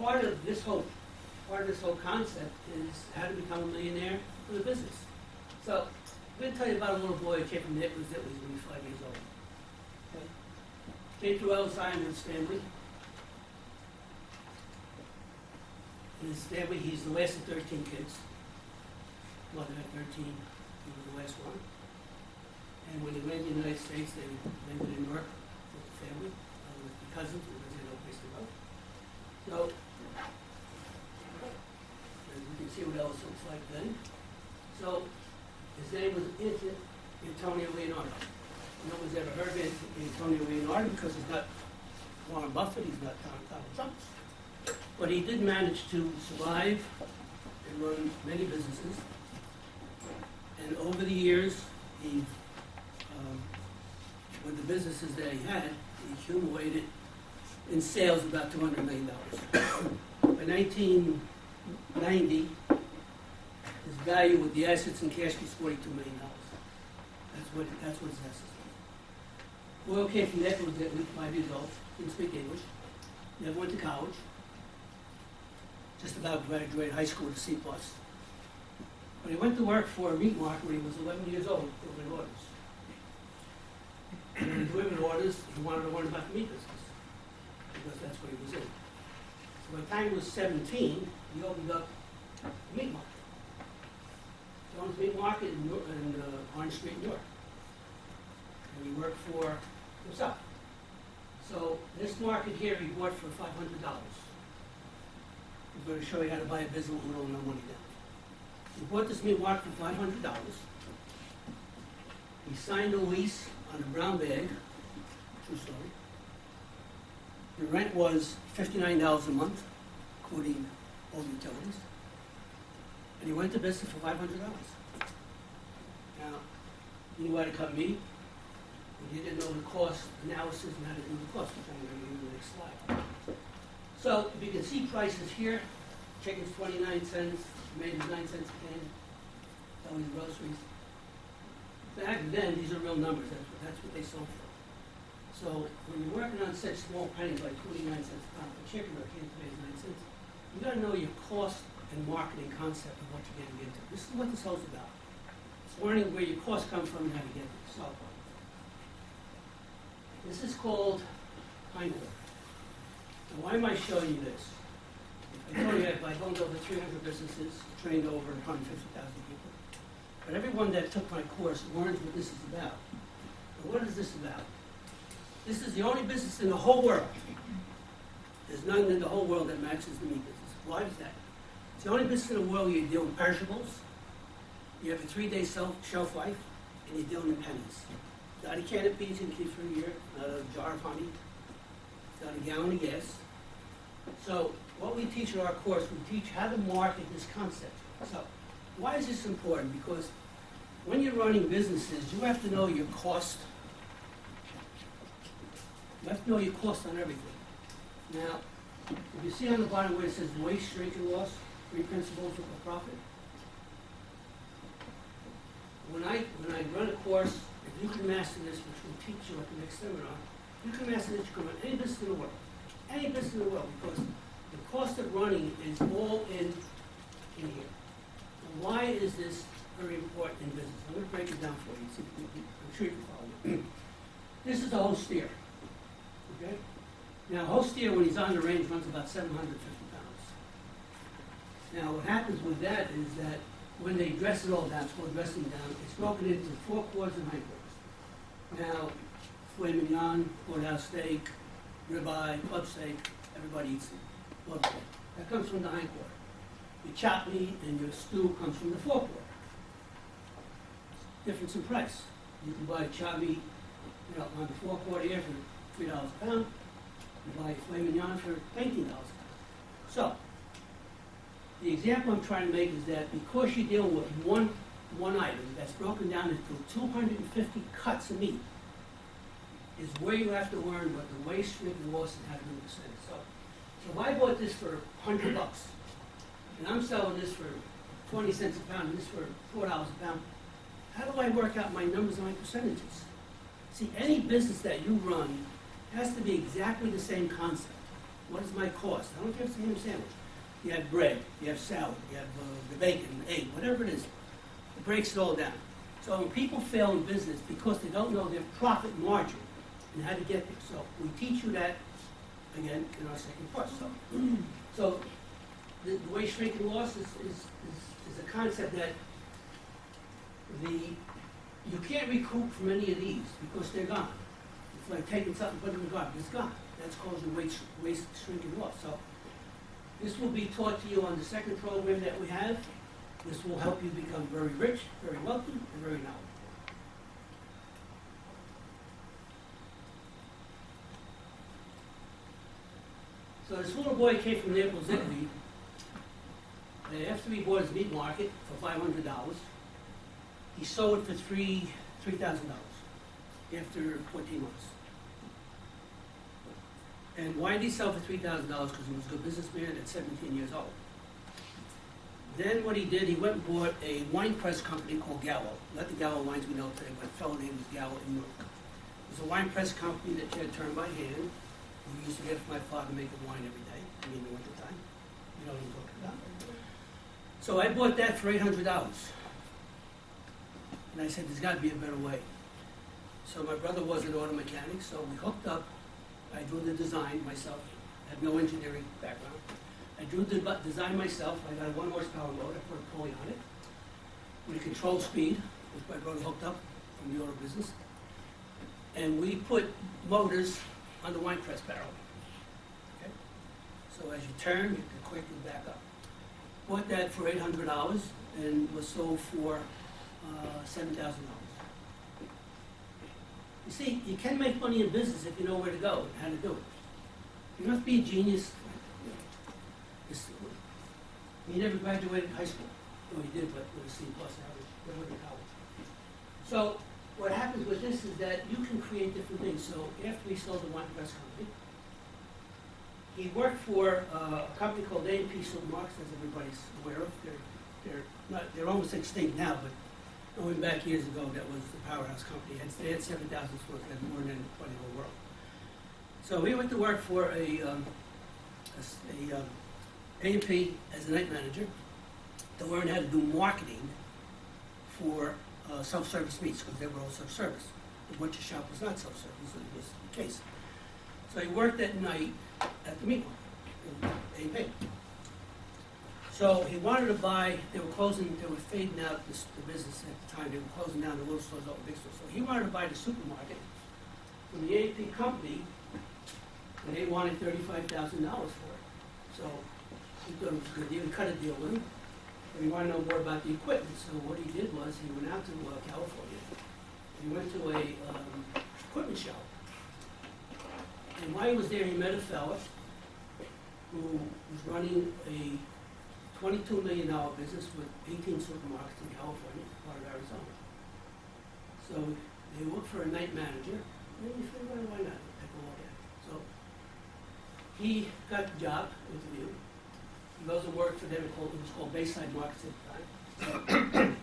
part of this whole concept is how to become a millionaire with a business. So I'm going to tell you about a little boy who came from Nicholas when he was 5 years old. Okay? Came through Alzheimer's family. In his family, he's the last of 13 kids. Mother had 13. He was the last one. And when he went to the United States, they landed in New York with the family, with the cousins, because they had no place to go. So, and you can see what else looks like then. So, his name was Antonio Leonardo. No one's ever heard of Antonio Leonardo because he's not Warren Buffett, he's not Donald Trump. But he did manage to survive and run many businesses. And over the years, with the businesses that he had, he accumulated in sales about $200 million. By 1990, his value with the assets and cash was $42 million. That's what his assets were. Oil came from Nicholas at 5 years old, didn't speak English, never went to college, just about graduated high school with a C+. But he went to work for a meat market when he was 11 years old, delivering orders. And when he delivered orders, he wanted to learn about the meat business, because that's what he was in. So by the time he was 17, he opened up a meat market. He owned a meat market in Orange Street, New York. And he worked for himself. So this market here he bought for $500. I'm going to show you how to buy a business with little or no money down. He bought this meat market for $500. He signed a lease on a brown bag, true story. The rent was $59 a month, including all the utilities. And he went to business for $500. Now, he knew how to cut meat, but he didn't know the cost analysis and how to do the cost, which I'm going to give you in the next slide. So, if you can see prices here, chicken's 29 cents, tomatoes 9 cents a can, selling groceries. Back then, these are real numbers. That's what they sold for. So when you're working on such small pennies like 29 cents a pound for chicken or a can of tomatoes 9 cents, you got to know your cost and marketing concept of what you're getting into. This is what this whole's about. It's learning where your costs come from and how to get it. So this is called pine quarter. Now, why am I showing you this? I told you I've owned over 300 businesses, trained over 150,000 people. But everyone that took my course learns what this is about. And what is this about? This is the only business in the whole world. There's none in the whole world that matches the meat business. Why is that? It's the only business in the world where you deal in perishables, you have a 3-day shelf life, and you're dealing in pennies. Not a can of peas you can keep for a year, not a jar of honey, not a gallon of gas. So what we teach in our course, we teach how to market this concept. So why is this important? Because when you're running businesses, you have to know your cost. You have to know your cost on everything. Now, if you see on the bottom where it says waste, shrink, and loss, 3 principles of profit. When I run a course, if you can master this, which we'll teach you at the next seminar, you can master this, you can run any business in the world. Any business in the world, because the cost of running is all in here. Now, why is this very important in business? I'm going to break it down for you. See, I'm sure you can follow me. This is a whole steer. Okay? Now, a whole steer, when he's on the range, runs about 750 pounds. Now, what happens with that is that when they dress it all down, it's called dressing down, it's broken into 4 quarters and hindquarters. Now, filet mignon, courthouse steak, ribeye, club steak, everybody eats it. Love it. That comes from the hindquarter. Your chop meat and your stew comes from the forequarter. Difference in price. You can buy chop meat, on the forequarter here for $3 a pound. You buy filet mignon for $18 a pound. So, the example I'm trying to make is that because you're dealing with one item that's broken down into 250 cuts of meat, is where you have to learn what the waste, shrink, and loss and how to do the percentage. So if I bought this for $100, and I'm selling this for 20 cents a pound, and this for $4 a pound, how do I work out my numbers and my percentages? See, any business that you run has to be exactly the same concept. What is my cost? I don't care if it's a ham sandwich. You have bread, you have salad, you have the bacon, egg, whatever it is. It breaks it all down. So when people fail in business because they don't know their profit margin and how to get there. So we teach you that, again, in our second course. So the way shrink and loss is a concept that you can't recoup from any of these because they're gone. It's like taking something, putting it in the garbage, it's gone. That's causing waste, shrink, and loss. So this will be taught to you on the second program that we have. This will help you become very rich, very wealthy, and very knowledgeable. So this little boy came from Naples, Italy, and after he bought his meat market for $500, he sold it for $3,000 after 14 months. And why did he sell for $3,000? Because he was a good businessman at 17 years old. Then what he did, he went and bought a wine press company called Gallo. Not the Gallo wines we know today, but a fellow named was Gallo in New York. It was a wine press company that you had turned by hand. We used to get it from my father making wine every day, in the wintertime. You know what I'm talking about. So I bought that for $800. And I said, there's got to be a better way. So my brother was an auto mechanic, so we hooked up. I drew the design myself. I have no engineering background. I drew the design myself. I got a 1 horsepower motor. I put a pulley on it with a control speed, which my brother hooked up from the auto business. And we put motors on the wine press barrel. Okay? So as you turn, you can quickly back up. Bought that for $800 and was sold for $7,000. You see, you can make money in business if you know where to go and how to do it. You don't have to be a genius. He never graduated high school. No, he did, but with a C+ average. Never went to college. So what happens with this is that you can create different things. So after he sold the wine press company, he worked for a company called A&P Supermarkets, as everybody's aware of. They're almost extinct now, but going back years ago, that was the powerhouse company. They had 7,000 stores, they had more than anybody in the world. So he went to work for a A&P as a night manager to learn how to do marketing for self-service meats, because they were all self-service. The butcher shop was not self-service, it was the case. So he worked at night at the meat market in A&P. So he wanted to buy, they were fading out the business at the time. They were closing down the little stores, all the big stores. So he wanted to buy the supermarket from the A&P company, and they wanted $35,000 for it. So he thought it was a good deal. He cut a deal with him, but he wanted to know more about the equipment. So what he did was he went out to California. He went to a equipment shop. And while he was there, he met a fella who was running a $22 million business with 18 supermarkets in California, part of Arizona. So they looked for a night manager, and he said, well, why not? Take a look at it. So he got the job interview. He goes to work for them. It was called Bayside Markets at the time.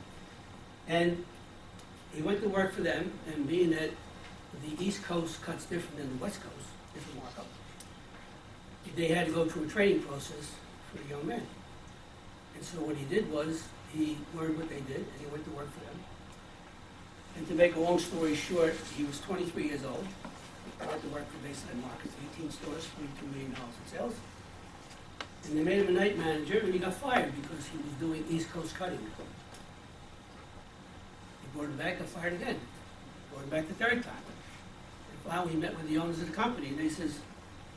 And he went to work for them, and being that the East Coast cuts different than the West Coast, different markup, they had to go through a training process for the young man. And so what he did was, he learned what they did, and he went to work for them. And to make a long story short, he was 23 years old. He went to work for Bayside Markets, 18 stores, $22 million in sales. And they made him a night manager, and he got fired because he was doing East Coast cutting. They brought him back, got fired again. Brought him back the third time. And finally, he met with the owners of the company, and they says,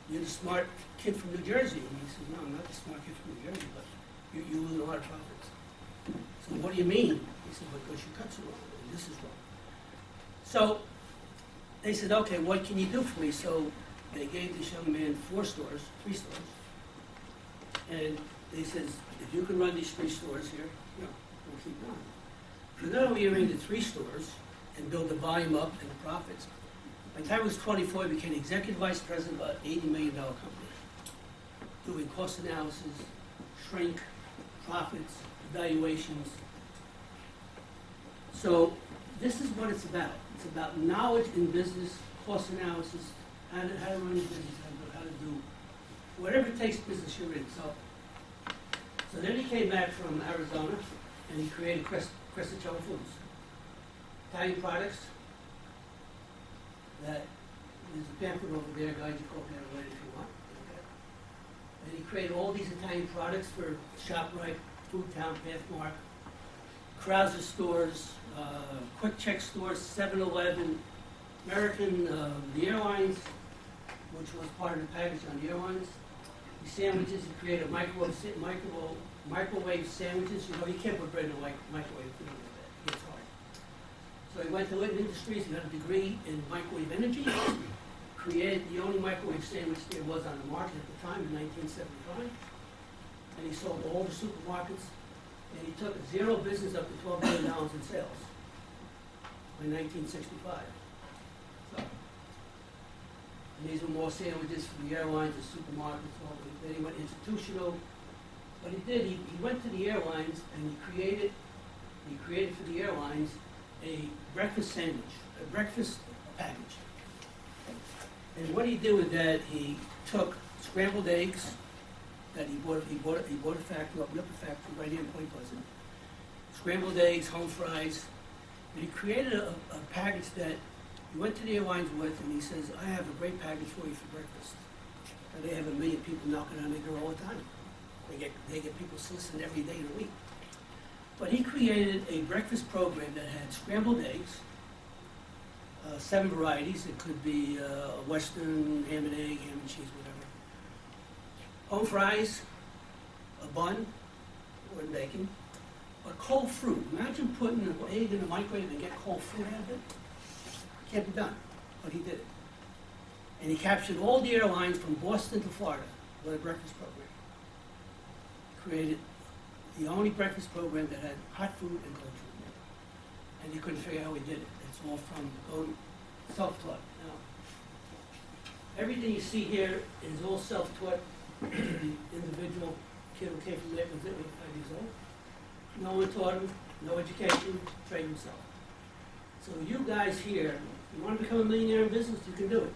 "You're the smart kid from New Jersey." And he said, "No, I'm not the smart kid from New Jersey, but you lose a lot of profits." So what do you mean? He said, "Because your cuts are wrong, and this is wrong." So they said, "Okay, what can you do for me?" So they gave this young man 3 stores. And they said, "If you can run these 3 stores here, we'll keep going." So not only ran the 3 stores and build the volume up and the profits, by the time he was 24, he became executive vice president of an $80 million company, doing cost analysis, shrink, profits, evaluations. So this is what it's about. It's about knowledge in business, cost analysis, how to run a business, how to do whatever it takes business you're in. So then he came back from Arizona and he created Crescencello Foods. Italian products that, there's a pamphlet over there, guys, you call it later if you want. Okay. And he created all these Italian products for ShopRite, Foodtown, Pathmark, Krauser stores, Quick Check stores, 7-Eleven, American, the airlines, which was part of the package on the airlines. The sandwiches, he created microwave sandwiches. You know, you can't put bread in a microwave. It gets hard. So he went to Litton Industries, he got a degree in microwave energy, created the only microwave sandwich there was on the market at the time in 1975. And he sold all the supermarkets, and he took zero business up to $12 million in sales by 1965. So, and these were more sandwiches for the airlines, the supermarkets, all the, then he went institutional. What he did, he went to the airlines and he created for the airlines a breakfast sandwich, a breakfast package. And what he did with that, he took scrambled eggs that he bought a factory, opened up a factory right here in Point Pleasant. Scrambled eggs, home fries. And he created a package that he went to the airlines with, and he says, I have a great package for you for breakfast. And they have 1 million people knocking on their door all the time. They get people soliciting every day of the week. But he created a breakfast program that had scrambled eggs, 7 varieties. It could be Western, ham and egg, ham and cheese, whatever. Home fries, a bun, or bacon, but cold fruit. Imagine putting an egg in the microwave and get cold fruit out of it. Can't be done, but he did it. And he captured all the airlines from Boston to Florida with a breakfast program. Created the only breakfast program that had hot food and cold food. And you couldn't figure out how he did it. It's all from self-taught. Now, everything you see here is all self-taught. The individual kid who came from there was 5 years old. No one taught him, no education, trained himself. So you guys here, you want to become a millionaire in business, you can do it.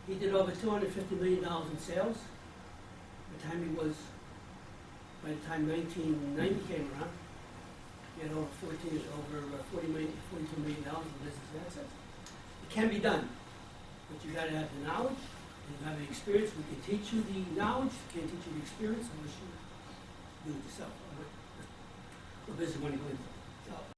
He did over $250 million in sales. By the time 1990 came around, he had over $42 million in business assets. It can be done, but you got to have the knowledge, and you have the experience. We can teach you the knowledge, we can't teach you the experience unless you do it yourself. What business want to go into?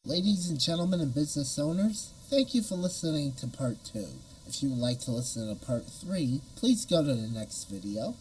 Ladies and gentlemen and business owners, thank you for listening to part 2. If you would like to listen to part 3, please go to the next video.